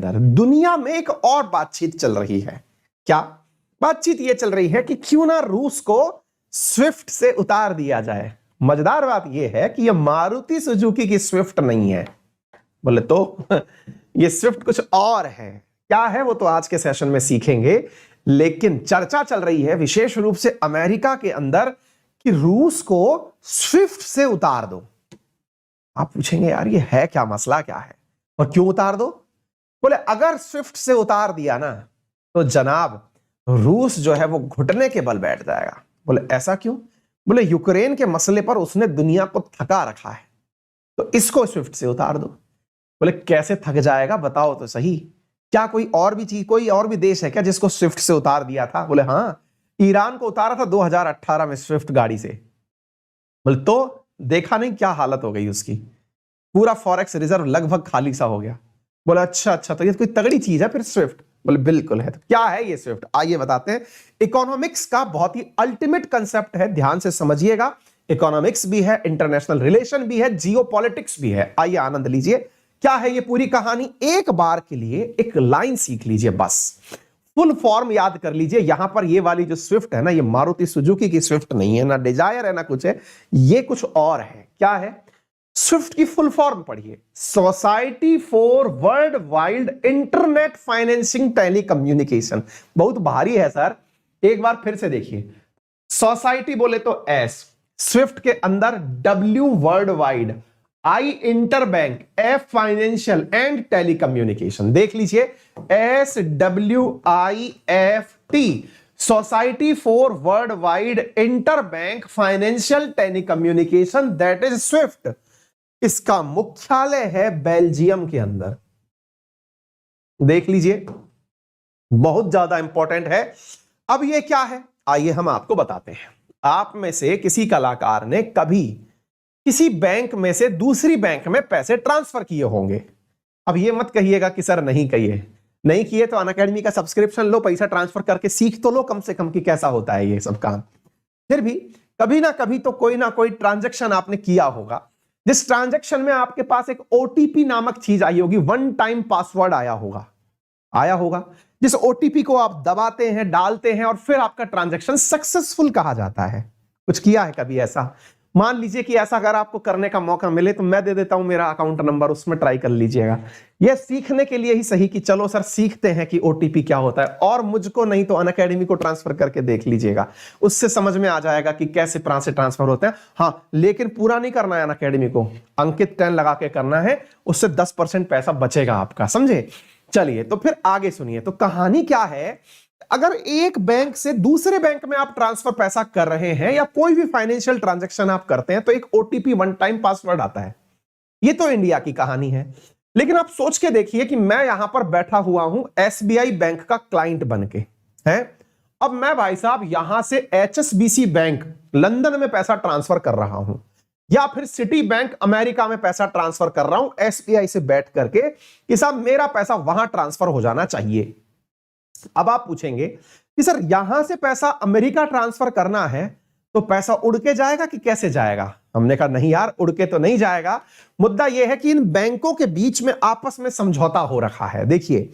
अंदर दुनिया में एक और बातचीत चल रही है। क्या बातचीत ये चल रही है कि क्यों ना रूस को स्विफ्ट से उतार दिया जाए। मजेदार बात यह है कि यह मारुति सुजुकी की स्विफ्ट नहीं है, बोले तो ये स्विफ्ट कुछ और है। क्या है वो तो आज के सेशन में सीखेंगे, लेकिन चर्चा चल रही है विशेष रूप से अमेरिका के अंदर कि रूस को स्विफ्ट से उतार दो। आप पूछेंगे यार ये है क्या, मसला क्या है और क्यों उतार दो? बोले अगर स्विफ्ट से उतार दिया ना तो जनाब रूस जो है वो घुटने के बल बैठ जाएगा। बोले ऐसा क्यों? बोले यूक्रेन के मसले पर उसने दुनिया को थका रखा है, तो इसको स्विफ्ट से उतार दो। बोले कैसे थक जाएगा बताओ तो सही, क्या कोई और भी चीज, कोई और भी देश है क्या जिसको स्विफ्ट से उतार दिया था? बोले हाँ, ईरान को उतारा था 2018 में स्विफ्ट गाड़ी से। बोले तो देखा नहीं क्या हालत हो गई उसकी, पूरा फॉरेक्स रिजर्व लगभग खाली सा हो गया। बोले अच्छा अच्छा, तो ये कोई तगड़ी चीज है फिर स्विफ्ट? बोले बिल्कुल है। तो क्या है ये स्विफ्ट, आइए बताते हैं। इकोनॉमिक्स का बहुत ही अल्टीमेट कंसेप्ट है, ध्यान से समझिएगा। इकोनॉमिक्स भी है, इंटरनेशनल रिलेशन भी है, जियोपॉलिटिक्स भी है। आइए आनंद लीजिए, क्या है ये पूरी कहानी। एक बार के लिए एक लाइन सीख लीजिए, बस फुल फॉर्म याद कर लीजिए। यहां पर ये वाली जो स्विफ्ट है ना, ये मारुति सुजुकी की स्विफ्ट नहीं है, ना डिजायर है ना कुछ है, ये कुछ और है। क्या है? स्विफ्ट की फुल फॉर्म पढ़िए, society for world wide internet financing telecommunication. बहुत भारी है सर, एक बार फिर से देखिए। सोसाइटी बोले तो एस, स्विफ्ट के अंदर W world wide, I interbank, F financial and telecommunication. देख लीजिए, SWIFT, society for world wide interbank financial telecommunication, that is Swift. इसका मुख्यालय है बेल्जियम के अंदर। देख लीजिए, बहुत ज्यादा इंपॉर्टेंट है। अब ये क्या है, आइए हम आपको बताते हैं। आप में से किसी कलाकार ने कभी किसी बैंक में से दूसरी बैंक में पैसे ट्रांसफर किए होंगे। अब ये मत कहिएगा कि सर नहीं किए तो अनअकैडमी का सब्सक्रिप्शन लो, पैसा ट्रांसफर करके सीख तो लो कम से कम कि कैसा होता है ये सब काम। फिर भी कभी ना कभी तो कोई ना कोई ट्रांजैक्शन आपने किया होगा, जिस ट्रांजैक्शन में आपके पास एक ओटीपी नामक चीज आई होगी, वन टाइम पासवर्ड आया होगा, जिस ओटीपी को आप दबाते हैं, डालते हैं और फिर आपका ट्रांजैक्शन सक्सेसफुल कहा जाता है। कुछ किया है कभी ऐसा? मान लीजिए कि ऐसा अगर आपको करने का मौका मिले तो मैं दे देता हूं मेरा अकाउंट नंबर, उसमें ट्राई कर लीजिएगा। यह सीखने के लिए ही सही कि चलो सर सीखते हैं कि ओटीपी क्या होता है, और मुझको नहीं तो अनअकैडमी को ट्रांसफर करके देख लीजिएगा, उससे समझ में आ जाएगा कि कैसे पैसे ट्रांसफर होते हैं। हाँ, लेकिन पूरा नहीं करना है अनअकैडमी को, अंकित 10 लगा के करना है, उससे 10% पैसा बचेगा आपका, समझे? चलिए तो फिर आगे सुनिए। तो कहानी क्या है, अगर एक बैंक से दूसरे बैंक में आप ट्रांसफर पैसा कर रहे हैं या कोई भी फाइनेंशियल ट्रांजैक्शन आप करते हैं तो एक ओटीपी, वन टाइम पासवर्ड आता है। ये तो इंडिया की कहानी है, लेकिन आप सोच के देखिए कि मैं यहां पर बैठा हुआ हूं एसबीआई बैंक का क्लाइंट बनके, हैं? अब मैं भाई साहब यहां से एचएसबीसी बैंक लंदन में पैसा ट्रांसफर कर रहा हूं, या फिर सिटी बैंक अमेरिका में पैसा ट्रांसफर कर रहा हूं एसबीआई से बैठ करके कि साहब मेरा पैसा वहां ट्रांसफर हो जाना चाहिए। अब आप पूछेंगे कि सर यहां से पैसा अमेरिका ट्रांसफर करना है तो पैसा उड़ के जाएगा कि कैसे जाएगा? हमने कहा नहीं यार, उड़ के तो नहीं जाएगा। मुद्दा यह है कि इन बैंकों के बीच में आपस में समझौता हो रखा है। देखिए,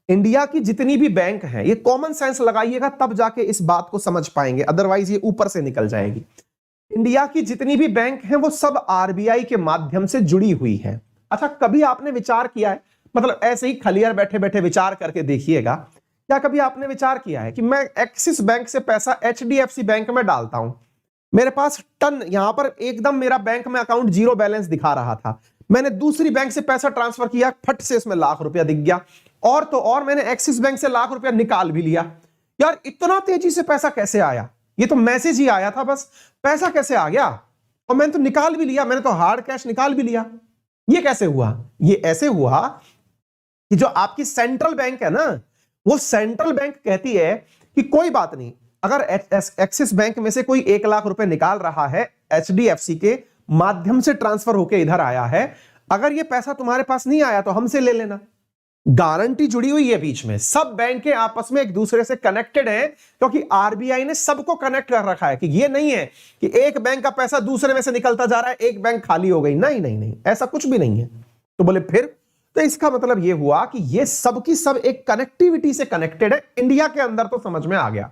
इंडिया की जितनी भी बैंक हैं, ये कॉमन सेंस लगाइएगा तब जाके इस बात को समझ पाएंगे, अदरवाइज ये ऊपर से निकल जाएगी। इंडिया की जितनी भी बैंक हैं वो सब आरबीआई के माध्यम से जुड़ी हुई हैं। अच्छा, कभी आपने विचार किया है, मतलब ऐसे ही खलियार बैठे बैठे विचार करके देखिएगा, क्या कभी आपने विचार किया है कि मैं एक्सिस बैंक से पैसा एचडीएफसी बैंक में डालता हूं, मेरे पास टन, यहां पर एकदम मेरा बैंक में अकाउंट जीरो बैलेंस दिखा रहा था, मैंने दूसरी बैंक से पैसा ट्रांसफर किया, फट से इसमें लाख रुपया दिख गया, और तो और मैंने एक्सिस बैंक से लाख रुपया निकाल भी लिया। यार इतना तेजी से पैसा कैसे आया? ये तो मैसेज ही आया था बस, पैसा कैसे आ गया? और मैंने तो निकाल भी लिया, मैंने तो हार्ड कैश निकाल भी लिया। ये कैसे हुआ? ये ऐसे हुआ कि जो आपकी सेंट्रल बैंक है ना, वो सेंट्रल बैंक कहती है कि कोई बात नहीं, अगर एक्सिस बैंक में से कोई 1 लाख रुपए निकाल रहा है, एचडीएफसी के माध्यम से ट्रांसफर होकर इधर आया है, अगर ये पैसा तुम्हारे पास नहीं आया तो हमसे ले लेना। गारंटी जुड़ी हुई है बीच में, सब बैंकें आपस में एक दूसरे से कनेक्टेड हैं, क्योंकि आरबीआई ने सबको कनेक्ट कर रखा है कि ये नहीं है कि एक बैंक का पैसा दूसरे में से निकलता जा रहा है, एक बैंक खाली हो गई। नहीं नहीं नहीं, ऐसा कुछ भी नहीं है। तो बोले फिर तो इसका मतलब यह हुआ कि ये सब की सब एक कनेक्टिविटी से कनेक्टेड है। इंडिया के अंदर तो समझ में आ गया,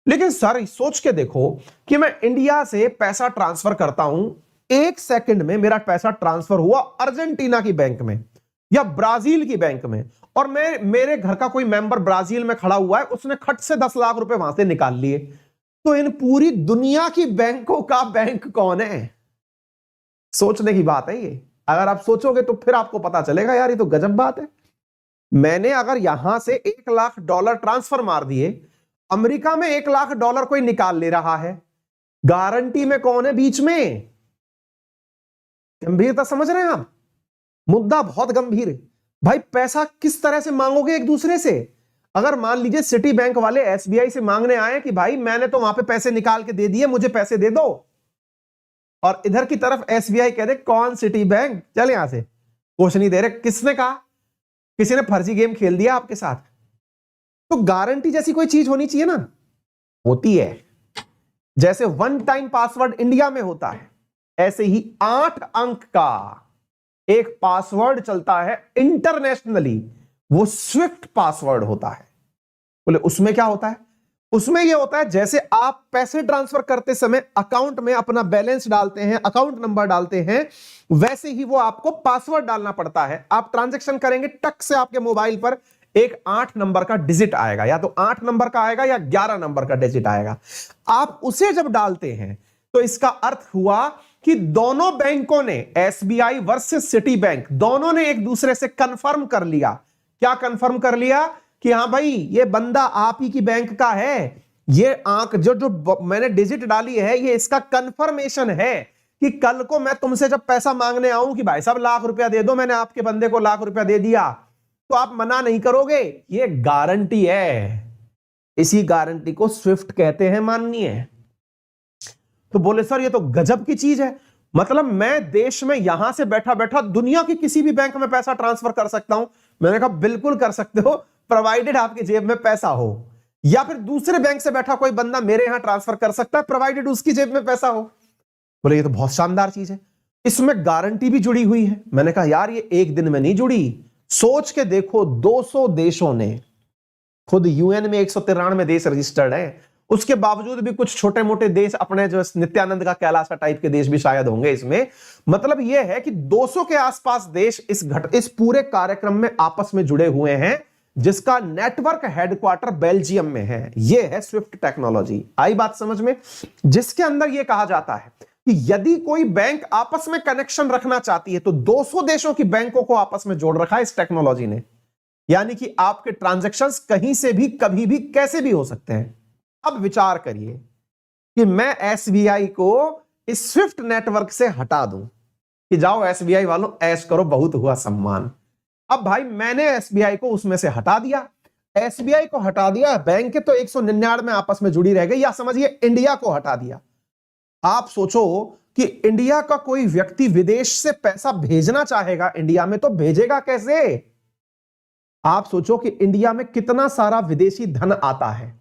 लेकिन सर सोच के देखो कि मैं इंडिया से पैसा ट्रांसफर करता हूं, 1 सेकंड में मेरा पैसा ट्रांसफर हुआ अर्जेंटीना की बैंक में या ब्राजील की बैंक में, और मेरे घर का कोई मेंबर ब्राजील में खड़ा हुआ है, उसने खट से 10 लाख रुपए वहां से निकाल लिए। तो इन पूरी दुनिया की बैंकों का बैंक कौन है? सोचने की बात है ये। अगर आप सोचोगे तो फिर आपको पता चलेगा यार ये तो गजब बात है। मैंने अगर यहां से $1 लाख ट्रांसफर मार दिए, अमेरिका में $1 लाख कोई निकाल ले रहा है, गारंटी में कौन है बीच में? गंभीरता समझ रहे हैं आप? मुद्दा बहुत गंभीर है भाई। पैसा किस तरह से मांगोगे एक दूसरे से? अगर मान लीजिए सिटी बैंक वाले एसबीआई से मांगने आए कि भाई मैंने तो वहां पे पैसे निकाल के दे दिए, मुझे पैसे दे दो, और इधर की तरफ एसबीआई कह दे कौन सिटी बैंक, चल यहां से, कुछ नहीं दे रहे। किसने कहा? किसी ने फर्जी गेम खेल दिया आपके साथ। तो गारंटी जैसी कोई चीज होनी चाहिए ना, होती है। जैसे 1 टाइम पासवर्ड इंडिया में होता है, ऐसे ही 8 अंक का एक पासवर्ड चलता है इंटरनेशनली, वो स्विफ्ट पासवर्ड होता है। बोले उसमें क्या होता है? उसमें यह होता है जैसे आप पैसे ट्रांसफर करते समय अकाउंट में अपना बैलेंस डालते हैं, अकाउंट नंबर डालते हैं, वैसे ही वो आपको पासवर्ड डालना पड़ता है। आप ट्रांजैक्शन करेंगे, टक से आपके मोबाइल पर एक 8 नंबर का डिजिट आएगा, या तो 8 नंबर का आएगा या 11 नंबर का डिजिट आएगा। आप उसे जब डालते हैं तो इसका अर्थ हुआ कि दोनों बैंकों ने, एसबीआई वर्सेस सिटी बैंक, दोनों ने एक दूसरे से कंफर्म कर लिया। क्या कंफर्म कर लिया? कि हां भाई ये बंदा आप ही की बैंक का है, ये आंक जो मैंने डिजिट डाली है, ये इसका कंफर्मेशन है कि कल को मैं तुमसे जब पैसा मांगने आऊं कि भाई साहब ₹1,00,000 दे दो, मैंने आपके बंदे को ₹1,00,000 दे दिया, तो आप मना नहीं करोगे। ये गारंटी है। इसी गारंटी को स्विफ्ट कहते हैं, माननीय। तो बोले सर ये तो गजब की चीज है, मतलब मैं देश में यहां से बैठा बैठा दुनिया की किसी भी बैंक में पैसा ट्रांसफर कर सकता हूं। मैंने कहा बिल्कुल कर सकते हो, प्रोवाइडेड आपकी जेब में पैसा हो, या फिर दूसरे बैंक से बैठा कोई बंदा मेरे यहां ट्रांसफर कर सकता है, प्रोवाइडेड उसकी जेब में पैसा हो। बोले ये तो बहुत शानदार चीज है, इसमें गारंटी भी जुड़ी हुई है। मैंने कहा यार ये एक दिन में नहीं जुड़ी, सोच के देखो 200 देशों ने, खुद यूएन में 193 देश रजिस्टर्ड है, उसके बावजूद भी कुछ छोटे मोटे देश, अपने जो नित्यानंद का कैलासा टाइप के देश भी शायद होंगे इसमें। मतलब यह है कि 200 के आसपास देश इस पूरे कार्यक्रम में आपस में जुड़े हुए हैं, जिसका नेटवर्क हेडक्वार्टर बेल्जियम में है। यह है स्विफ्ट टेक्नोलॉजी। आई बात समझ में? जिसके अंदर यह कहा जाता है कि यदि कोई बैंक आपस में कनेक्शन रखना चाहती है तो 200 देशों की बैंकों को आपस में जोड़ रखा है इस टेक्नोलॉजी ने। यानी कि आपके ट्रांजैक्शंस कहीं से भी, कभी भी, कैसे भी हो सकते हैं। अब विचार करिए कि मैं एसबीआई को इस स्विफ्ट नेटवर्क से हटा दूं कि जाओ एसबीआई वालों ऐश करो, बहुत हुआ सम्मान। अब भाई मैंने एसबीआई को उसमें से हटा दिया, एसबीआई को हटा दिया, बैंक के तो 199 आपस में जुड़ी रह गई, या समझिए इंडिया को हटा दिया। आप सोचो कि इंडिया का कोई व्यक्ति विदेश से पैसा भेजना चाहेगा इंडिया में, तो भेजेगा कैसे? आप सोचो कि इंडिया में कितना सारा विदेशी धन आता है,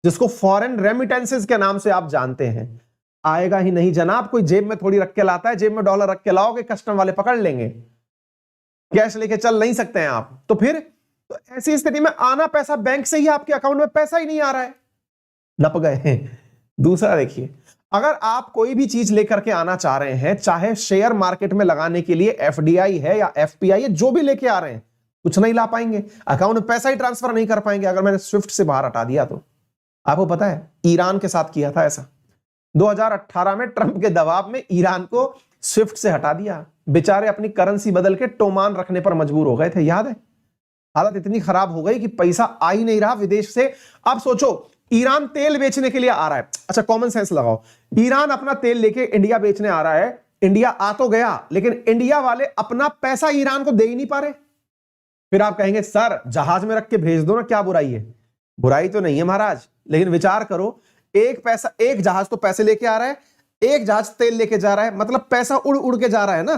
जिसको फॉरेन रेमिटेंसेस के नाम से आप जानते हैं। आएगा ही नहीं जनाब, कोई जेब में थोड़ी रख के लाता है। जेब में डॉलर रख के लाओगे, कस्टम वाले पकड़ लेंगे, कैश लेके चल नहीं सकते हैं आप। तो फिर तो ऐसी स्थिति में आना पैसा बैंक से ही, आपके अकाउंट में पैसा ही नहीं आ रहा है, नप गए हैं। दूसरा देखिए, अगर आप कोई भी चीज लेकर के आना चाह रहे हैं, चाहे शेयर मार्केट में लगाने के लिए एफडीआई है या एफपीआई है, जो भी लेके आ रहे हैं, कुछ नहीं ला पाएंगे, अकाउंट में पैसा ही ट्रांसफर नहीं कर पाएंगे अगर मैंने स्विफ्ट से बाहर हटा दिया तो। आपको पता है ईरान के साथ किया था ऐसा, 2018 में ट्रंप के दबाव में ईरान को स्विफ्ट से हटा दिया। बेचारे अपनी करेंसी बदल के टोमान रखने पर मजबूर हो गए थे, याद है? हालत इतनी खराब हो गई कि पैसा आ ही नहीं रहा विदेश से। अब सोचो, ईरान तेल बेचने के लिए आ रहा है, अच्छा कॉमन सेंस लगाओ, ईरान अपना तेल लेके इंडिया बेचने आ रहा है, इंडिया आ तो गया, लेकिन इंडिया वाले अपना पैसा ईरान को दे ही नहीं पा रहे। फिर आप कहेंगे सर जहाज में रख के भेज दो ना, क्या बुराई है? बुराई तो नहीं है महाराज, लेकिन विचार करो, एक जहाज तो पैसे लेके आ रहा है, एक जहाज तेल लेके जा रहा है, मतलब पैसा उड़ उड़ के जा रहा है ना।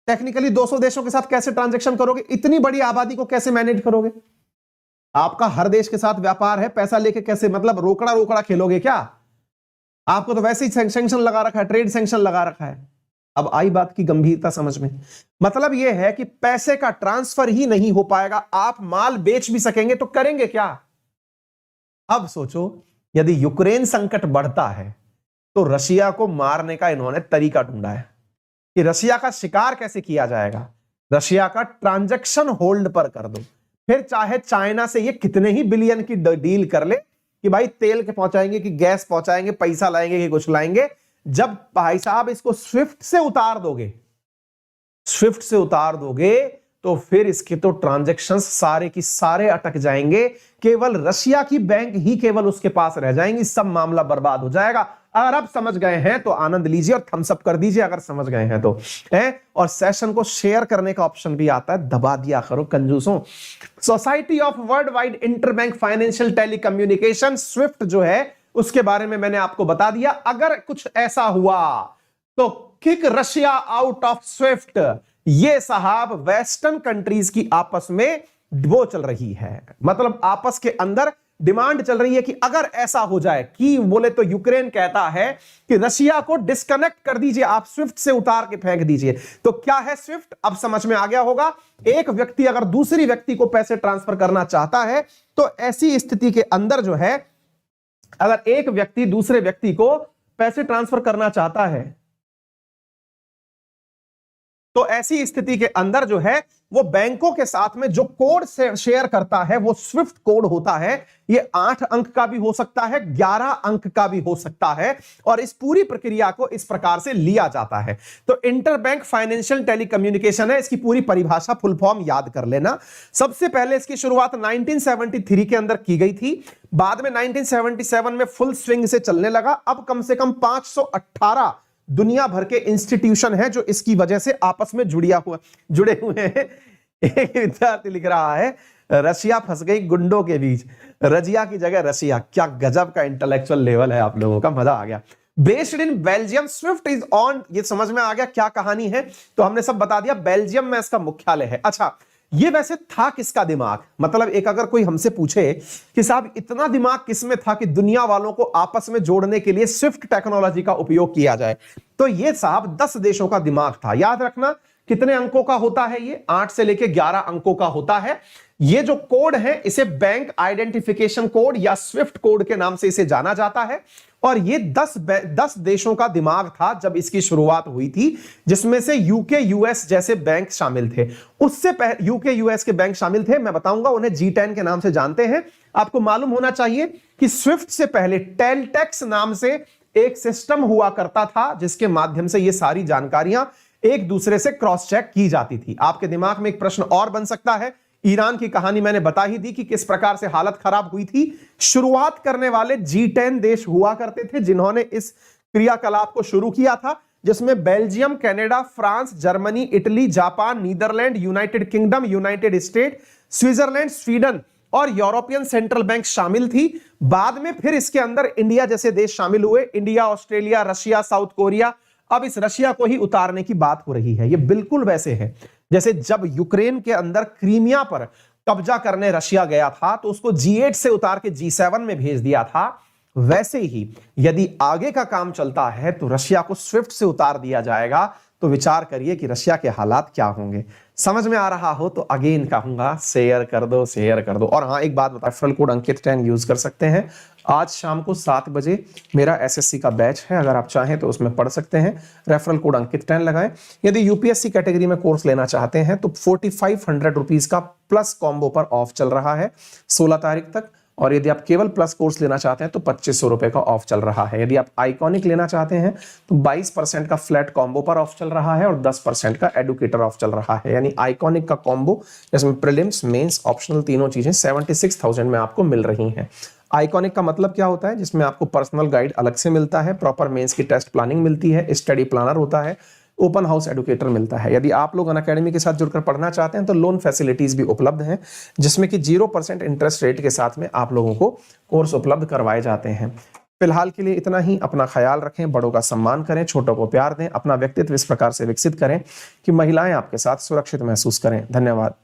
टेक्निकली 200 देशों के साथ कैसे ट्रांजैक्शन करोगे? इतनी बड़ी आबादी को कैसे मैनेज करोगे? आपका हर देश के साथ व्यापार है, पैसा लेके कैसे, मतलब रोकड़ा रोकड़ा खेलोगे क्या? आपको तो वैसे ही सैंक्शन लगा रखा है, ट्रेड सैंक्शन लगा रखा है। अब आई बात की गंभीरता समझ में। मतलब यह है कि पैसे का ट्रांसफर ही नहीं हो पाएगा, आप माल बेच भी सकेंगे तो करेंगे क्या? अब सोचो, यदि यूक्रेन संकट बढ़ता है तो रशिया को मारने का इन्होंने तरीका ढूंढा है कि रशिया का शिकार कैसे किया जाएगा। रशिया का ट्रांजैक्शन होल्ड पर कर दो, फिर चाहे चाइना से ये कितने ही बिलियन की डील कर ले कि भाई तेल के पहुंचाएंगे कि गैस पहुंचाएंगे, पैसा लाएंगे कि कुछ लाएंगे, जब भाई साहब इसको स्विफ्ट से उतार दोगे, स्विफ्ट से उतार दोगे तो फिर इसके तो ट्रांजैक्शंस सारे की सारे अटक जाएंगे, केवल रशिया की बैंक ही केवल उसके पास रह जाएंगी, सब मामला बर्बाद हो जाएगा। अगर आप समझ गए हैं तो आनंद लीजिए और थम्स अप कर दीजिए अगर समझ गए हैं तो, है। और सेशन को शेयर करने का ऑप्शन भी आता है, दबा दिया करो कंजूसों। Society of world wide interbank financial telecommunication swift जो है उसके बारे में मैंने आपको बता दिया। अगर कुछ ऐसा हुआ तो kick Russia out of Swift, ये साहब वेस्टर्न कंट्रीज की आपस में वो चल रही है, मतलब आपस के अंदर डिमांड चल रही है कि अगर ऐसा हो जाए कि बोले तो यूक्रेन कहता है कि रशिया को डिस्कनेक्ट कर दीजिए, आप स्विफ्ट से उतार के फेंक दीजिए। तो क्या है स्विफ्ट, अब समझ में आ गया होगा। एक व्यक्ति अगर दूसरी व्यक्ति को पैसे ट्रांसफर करना चाहता है तो ऐसी स्थिति के अंदर जो है, अगर एक व्यक्ति दूसरे व्यक्ति को पैसे ट्रांसफर करना चाहता है तो ऐसी स्थिति के अंदर जो है वो बैंकों के साथ में जो कोड शेयर करता है वो स्विफ्ट कोड होता है। ये 8 अंक का भी हो सकता है, 11 अंक का भी हो सकता है, और इस पूरी प्रक्रिया को इस प्रकार से लिया जाता है। तो इंटरबैंक फाइनेंशियल टेलीकम्युनिकेशन है, इसकी पूरी परिभाषा फुल फॉर्म याद कर लेना। सबसे पहले इसकी शुरुआत 1973 के अंदर की गई थी, बाद में 1977 में फुल स्विंग से चलने लगा। अब कम से कम 518 दुनिया भर के इंस्टीट्यूशन हैं जो इसकी वजह से आपस में जुड़े हुए हैं। एक विद्यार्थी लिख रहा है रशिया फंस गई गुंडों के बीच, रजिया की जगह रशिया। क्या गजब का इंटेलेक्चुअल लेवल है आप लोगों का, मजा आ गया। Based in Belgium, Swift is on, ये समझ में आ गया क्या कहानी है, तो हमने सब बता दिया। बेल्जियम में इसका मुख्यालय है। अच्छा, ये वैसे था किसका दिमाग, मतलब एक अगर कोई हमसे पूछे कि साहब इतना दिमाग किसमें था कि दुनिया वालों को आपस में जोड़ने के लिए स्विफ्ट टेक्नोलॉजी का उपयोग किया जाए, तो ये साहब 10 देशों का दिमाग था। याद रखना कितने अंकों का होता है ये, 8 से लेके 11 अंकों का होता है। ये जो कोड है इसे बैंक आइडेंटिफिकेशन कोड या स्विफ्ट कोड के नाम से इसे जाना जाता है। और ये 10 देशों का दिमाग था जब इसकी शुरुआत हुई थी, जिसमें से यूके यूएस जैसे बैंक शामिल थे। उससे पहले यूके यूएस के बैंक शामिल थे, मैं बताऊंगा उन्हें G10 के नाम से जानते हैं। आपको मालूम होना चाहिए कि स्विफ्ट से पहले टेलटेक्स नाम से एक सिस्टम हुआ करता था जिसके माध्यम से ये सारी जानकारियां एक दूसरे से क्रॉस चेक की जाती थी। आपके दिमाग में एक प्रश्न और बन सकता है, ईरान की कहानी मैंने बता ही दी कि किस प्रकार से हालत खराब हुई थी। शुरुआत करने वाले G10 देश हुआ करते थे जिन्होंने इस क्रियाकलाप को शुरू किया था, जिसमें Belgium, Canada, France, Germany, Italy, Japan, Netherland, United Kingdom, United State, Switzerland, Sweden और यूरोपियन सेंट्रल बैंक शामिल थी। बाद में फिर इसके अंदर इंडिया जैसे देश शामिल हुए, India, Australia, Russia, south Korea. अब इस रशिया को ही उतारने की बात हो रही है। ये बिल्कुल वैसे है जैसे जब यूक्रेन के अंदर क्रीमिया पर कब्जा करने रशिया गया था तो उसको G8 से उतार के G7 में भेज दिया था। वैसे ही यदि आगे का काम चलता है तो रशिया को स्विफ्ट से उतार दिया जाएगा, तो विचार करिए कि रशिया के हालात क्या होंगे। समझ में आ रहा हो तो अगेन कहूंगा शेयर कर दो, शेयर कर दो। और हाँ, एक बात बता, रेफरल कोड अंकित 10 यूज कर सकते हैं। आज शाम को 7 बजे मेरा एसएससी का बैच है, अगर आप चाहें तो उसमें पढ़ सकते हैं। रेफरल कोड अंकित 10 लगाएं। यदि यूपीएससी कैटेगरी में कोर्स लेना चाहते हैं तो 4500 रुपीज का प्लस कॉम्बो पर ऑफ चल रहा है 16 तारीख तक, और यदि आप केवल प्लस कोर्स लेना चाहते हैं तो 2500 रुपए का ऑफ चल रहा है। यदि आप आइकॉनिक लेना चाहते हैं तो 22% का फ्लैट कॉम्बो पर ऑफ चल रहा है और 10% का एडुकेटर ऑफ चल रहा है। यानी आइकॉनिक का कॉम्बो जिसमें प्रीलिम्स, मेंस, ऑप्शनल तीनों चीजें 76,000 में आपको मिल रही हैं। आइकॉनिक का मतलब क्या होता है, जिसमें आपको पर्सनल गाइड अलग से मिलता है, प्रॉपर मेंस की टेस्ट प्लानिंग मिलती है, स्टडी प्लानर होता है, ओपन हाउस एडुकेटर मिलता है। यदि आप लोग अनअकैडमी के साथ जुड़कर पढ़ना चाहते हैं तो लोन फैसिलिटीज भी उपलब्ध हैं, जिसमें कि 0% इंटरेस्ट रेट के साथ में आप लोगों को कोर्स उपलब्ध करवाए जाते हैं। फिलहाल के लिए इतना ही। अपना ख्याल रखें, बड़ों का सम्मान करें, छोटों को प्यार दें, अपना व्यक्तित्व इस प्रकार से विकसित करें कि महिलाएं आपके साथ सुरक्षित महसूस करें। धन्यवाद।